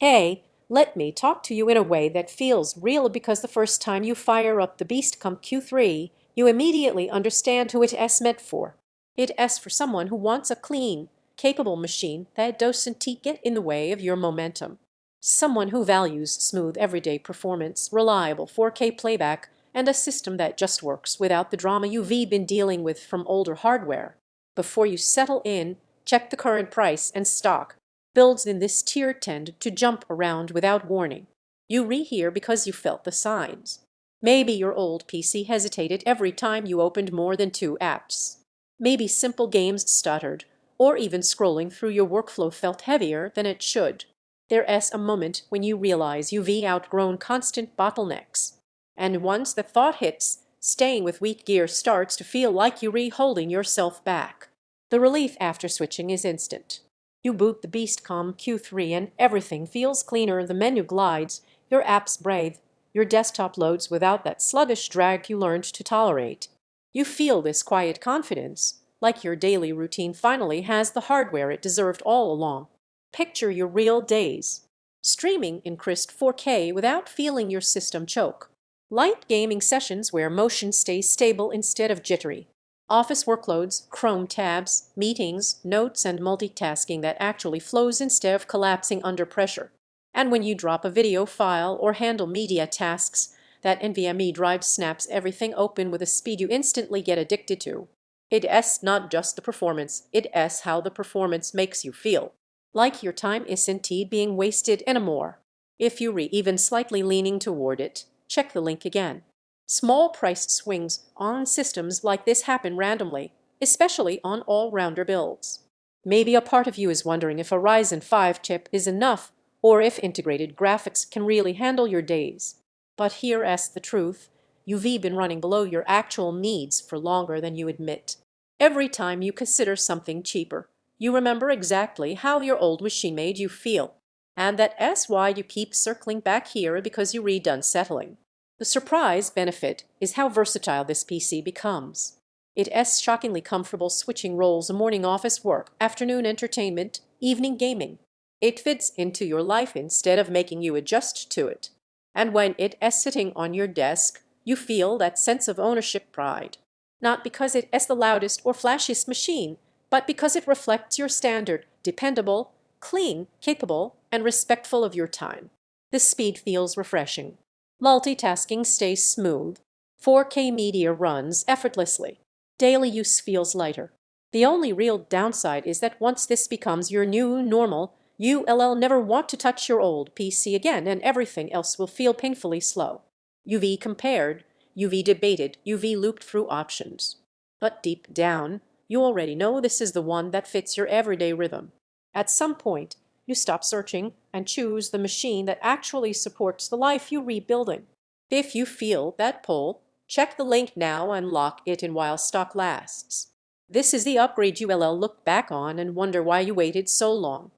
Hey, let me talk to you in a way that feels real because the first time you fire up the BEASTCOM Q3, you immediately understand who it is meant for. It is for someone who wants a clean, capable machine that doesn't get in the way of your momentum. Someone who values smooth everyday performance, reliable 4K playback, and a system that just works without the drama you've been dealing with from older hardware. Before you settle in, check the current price and stock. Builds in this tier tend to jump around without warning. You rehear because you felt the signs. Maybe your old PC hesitated every time you opened more than two apps. Maybe simple games stuttered, or even scrolling through your workflow felt heavier than it should. There's a moment when you realize you've outgrown constant bottlenecks. And once the thought hits, staying with weak gear starts to feel like you're holding yourself back. The relief after switching is instant. You boot the BEASTCOM Q3 and everything feels cleaner, the menu glides, your apps breathe, your desktop loads without that sluggish drag you learned to tolerate. You feel this quiet confidence, like your daily routine finally has the hardware it deserved all along. Picture your real days. Streaming in crisp 4K without feeling your system choke. Light gaming sessions where motion stays stable instead of jittery. Office workloads, Chrome tabs, meetings, notes, and multitasking that actually flows instead of collapsing under pressure. And when you drop a video file or handle media tasks, that NVMe drive snaps everything open with a speed you instantly get addicted to. It is not just the performance, it is how the performance makes you feel. Like your time isn't being wasted anymore. If you're even slightly leaning toward it, check the link again. Small price swings on systems like this happen randomly, especially on all-rounder builds. Maybe a part of you is wondering if a Ryzen 5 chip is enough or if integrated graphics can really handle your days. But here is the truth. You've been running below your actual needs for longer than you admit. Every time you consider something cheaper, you remember exactly how your old machine made you feel. And that's why you keep circling back here because you're done settling. The surprise benefit is how versatile this PC becomes. It is shockingly comfortable switching roles: morning office work, afternoon entertainment, evening gaming. It fits into your life instead of making you adjust to it. And when it is sitting on your desk, you feel that sense of ownership pride. Not because it is the loudest or flashiest machine, but because it reflects your standard: dependable, clean, capable, and respectful of your time. The speed feels refreshing. Multitasking stays smooth. 4K media runs effortlessly. Daily use feels lighter. The only real downside is that once this becomes your new normal, you'll never want to touch your old PC again, and everything else will feel painfully slow. You've compared, you've debated, you've looped through options. But deep down, you already know this is the one that fits your everyday rhythm. At some point, you stop searching and choose the machine that actually supports the life you're rebuilding. If you feel that pull, check the link now and lock it in while stock lasts. This is the upgrade you'll look back on and wonder why you waited so long.